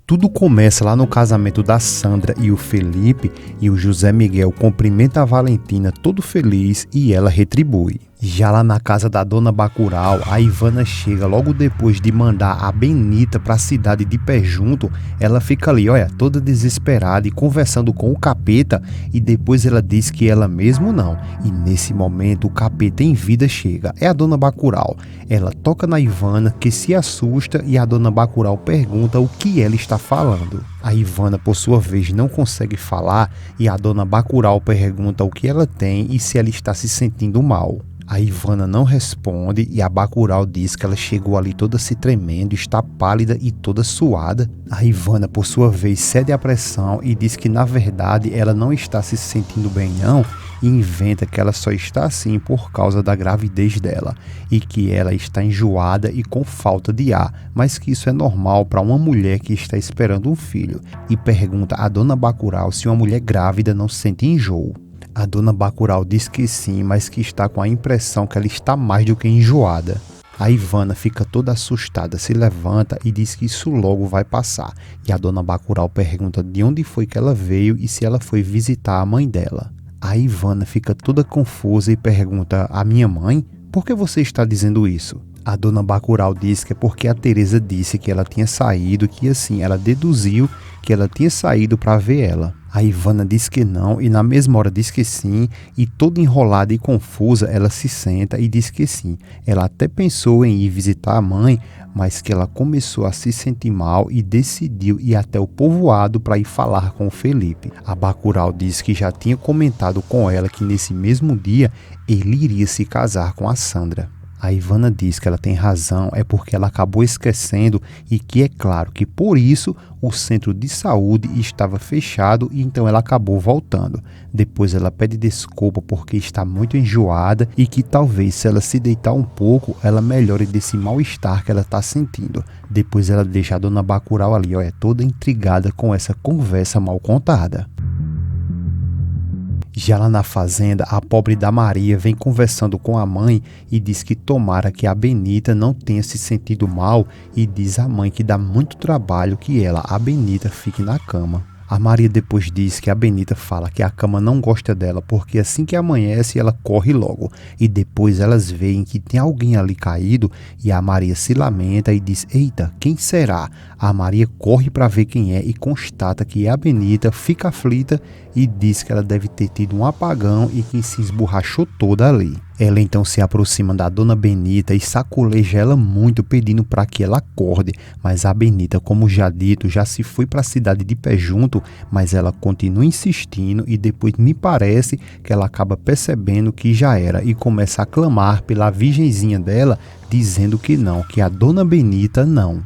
Tudo começa lá no casamento da Sandra e o Felipe, e o José Miguel cumprimenta a Valentina todo feliz e ela retribui. Já lá na casa da dona Bacurau, a Ivana chega logo depois de mandar a Benita para a cidade de Pé Junto. Ela fica ali, olha, toda desesperada e conversando com o capeta, e depois ela diz que ela mesmo não. E nesse momento o capeta em vida chega, é a dona Bacurau. Ela toca na Ivana, que se assusta, e a dona Bacurau pergunta o que ela está falando. A Ivana, por sua vez, não consegue falar e a dona Bacurau pergunta o que ela tem e se ela está se sentindo mal. A Ivana não responde e a Bacurau diz que ela chegou ali toda se tremendo, está pálida e toda suada. A Ivana, por sua vez, cede à pressão e diz que na verdade ela não está se sentindo bem não, e inventa que ela só está assim por causa da gravidez dela e que ela está enjoada e com falta de ar, mas que isso é normal para uma mulher que está esperando um filho, e pergunta à dona Bacurau se uma mulher grávida não sente enjoo. A dona Bacurau diz que sim, mas que está com a impressão que ela está mais do que enjoada. A Ivana fica toda assustada, se levanta e diz que isso logo vai passar. E a dona Bacurau pergunta de onde foi que ela veio e se ela foi visitar a mãe dela. A Ivana fica toda confusa e pergunta: a minha mãe? Por que você está dizendo isso? A dona Bacurau diz que é porque a Teresa disse que ela tinha saído, que assim ela deduziu que ela tinha saído para ver ela. A Ivana diz que não e na mesma hora diz que sim, e toda enrolada e confusa ela se senta e diz que sim. Ela até pensou em ir visitar a mãe, mas que ela começou a se sentir mal e decidiu ir até o povoado para ir falar com o Felipe. A Bacurau diz que já tinha comentado com ela que nesse mesmo dia ele iria se casar com a Sandra. A Ivana diz que ela tem razão, é porque ela acabou esquecendo e que é claro que por isso o centro de saúde estava fechado e então ela acabou voltando. Depois ela pede desculpa porque está muito enjoada e que talvez se ela se deitar um pouco ela melhore desse mal-estar que ela está sentindo. Depois ela deixa a dona Bacurau ali, olha, toda intrigada com essa conversa mal contada. Já lá na fazenda, a pobre da Maria vem conversando com a mãe e diz que tomara que a Benita não tenha se sentido mal e diz à mãe que dá muito trabalho que ela, a Benita, fique na cama. A Maria depois diz que a Benita fala que a cama não gosta dela porque assim que amanhece ela corre logo, e depois elas veem que tem alguém ali caído e a Maria se lamenta e diz: eita, quem será? A Maria corre para ver quem é e constata que é a Benita, fica aflita e diz que ela deve ter tido um apagão e que se esborrachou toda ali. Ela então se aproxima da dona Benita e sacoleja ela muito, pedindo para que ela acorde, mas a Benita, como já dito, já se foi para a cidade de Pé Junto, mas ela continua insistindo e depois me parece que ela acaba percebendo que já era e começa a clamar pela virgenzinha dela, dizendo que não, que a dona Benita não.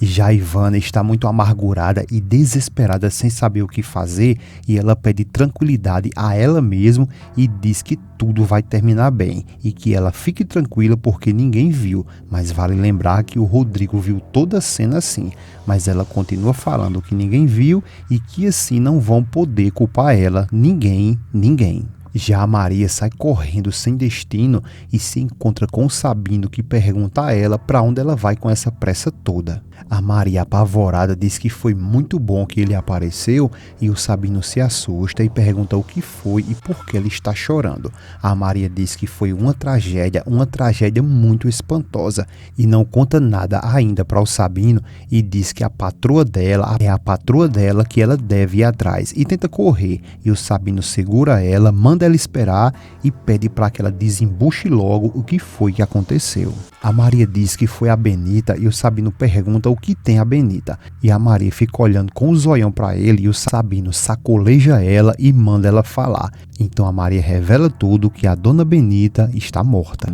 Já a Ivana está muito amargurada e desesperada sem saber o que fazer, e ela pede tranquilidade a ela mesma e diz que tudo vai terminar bem e que ela fique tranquila porque ninguém viu, mas vale lembrar que o Rodrigo viu toda a cena assim, mas ela continua falando que ninguém viu e que assim não vão poder culpar ela, ninguém. Já a Maria sai correndo sem destino e se encontra com o Sabino, que pergunta a ela para onde ela vai com essa pressa toda. A Maria, apavorada, diz que foi muito bom que ele apareceu e o Sabino se assusta e pergunta o que foi e por que ele está chorando. A Maria diz que foi uma tragédia muito espantosa, e não conta nada ainda para o Sabino e diz que a patroa dela que ela deve ir atrás e tenta correr, e o Sabino segura ela, manda ela esperar e pede para que ela desembuche logo o que foi que aconteceu. A Maria diz que foi a Benita e o Sabino pergunta o que tem a Benita, e a Maria fica olhando com o zoião para ele e o Sabino sacoleja ela e manda ela falar. Então a Maria revela tudo, que a dona Benita está morta.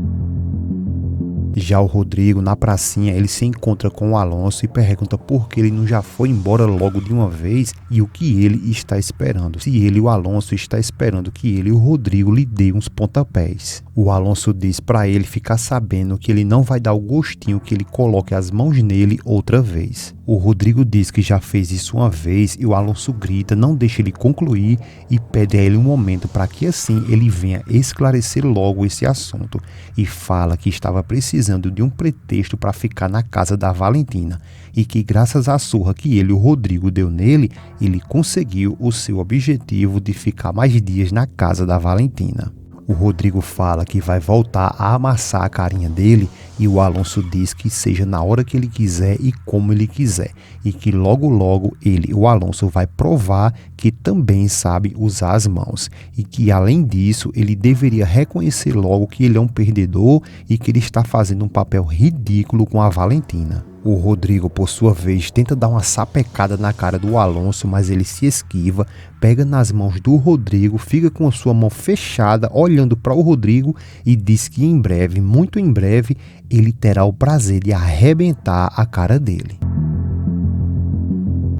Já o Rodrigo, na pracinha, ele se encontra com o Alonso e pergunta por que ele não já foi embora logo de uma vez e o que ele está esperando. Se ele e o Alonso está esperando que ele e o Rodrigo lhe dêem uns pontapés. O Alonso diz para ele ficar sabendo que ele não vai dar o gostinho que ele coloque as mãos nele outra vez. O Rodrigo diz que já fez isso uma vez e o Alonso grita, não deixa ele concluir e pede a ele um momento para que assim ele venha esclarecer logo esse assunto e fala que estava precisando de um pretexto para ficar na casa da Valentina e que graças à surra que ele, o Rodrigo, deu nele, ele conseguiu o seu objetivo de ficar mais dias na casa da Valentina. O Rodrigo fala que vai voltar a amassar a carinha dele e o Alonso diz que seja na hora que ele quiser e como ele quiser e que logo logo ele, o Alonso, vai provar que também sabe usar as mãos e que além disso ele deveria reconhecer logo que ele é um perdedor e que ele está fazendo um papel ridículo com a Valentina. O Rodrigo, por sua vez, tenta dar uma sapecada na cara do Alonso, mas ele se esquiva, pega nas mãos do Rodrigo, fica com a sua mão fechada, olhando para o Rodrigo e diz que em breve, muito em breve, ele terá o prazer de arrebentar a cara dele.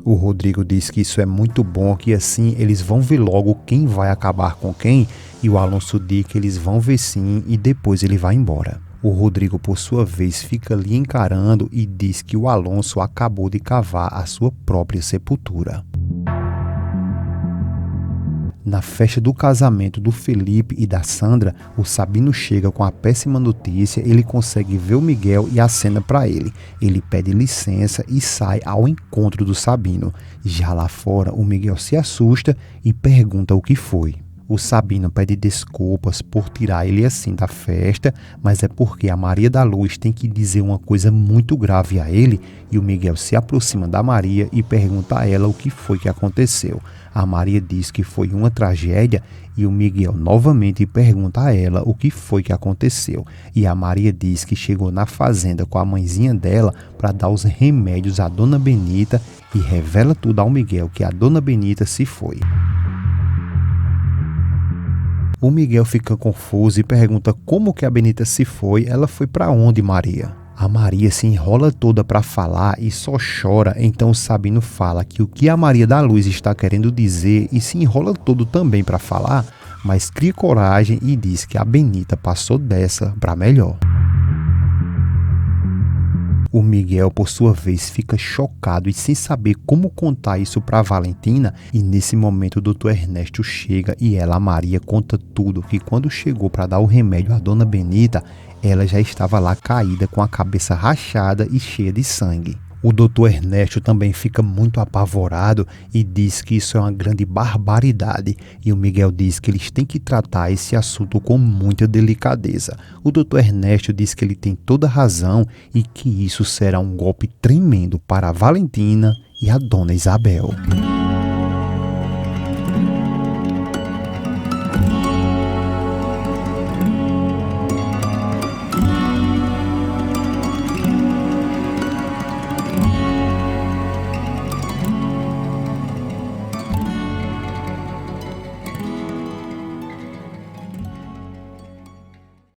O Rodrigo diz que isso é muito bom, que assim eles vão ver logo quem vai acabar com quem, e o Alonso diz que eles vão ver sim e depois ele vai embora. O Rodrigo, por sua vez, fica ali encarando e diz que o Alonso acabou de cavar a sua própria sepultura. Na festa do casamento do Felipe e da Sandra, o Sabino chega com a péssima notícia, ele consegue ver o Miguel e acena para ele. Ele pede licença e sai ao encontro do Sabino. Já lá fora, o Miguel se assusta e pergunta o que foi. O Sabino pede desculpas por tirar ele assim da festa, mas é porque a Maria da Luz tem que dizer uma coisa muito grave a ele e o Miguel se aproxima da Maria e pergunta a ela o que foi que aconteceu. A Maria diz que foi uma tragédia e o Miguel novamente pergunta a ela o que foi que aconteceu. E a Maria diz que chegou na fazenda com a mãezinha dela para dar os remédios à Dona Benita e revela tudo ao Miguel que a Dona Benita se foi. O Miguel fica confuso e pergunta como que a Benita se foi, ela foi para onde, Maria? A Maria se enrola toda para falar e só chora, então o Sabino fala que o que a Maria da Luz está querendo dizer e se enrola todo também para falar, mas cria coragem e diz que a Benita passou dessa para melhor. O Miguel, por sua vez, fica chocado e sem saber como contar isso para Valentina. E nesse momento o Dr. Ernesto chega e ela, a Maria, conta tudo, que quando chegou para dar o remédio à Dona Benita, ela já estava lá caída com a cabeça rachada e cheia de sangue. O Dr. Ernesto também fica muito apavorado e diz que isso é uma grande barbaridade e o Miguel diz que eles têm que tratar esse assunto com muita delicadeza. O Dr. Ernesto diz que ele tem toda razão e que isso será um golpe tremendo para a Valentina e a Dona Isabel.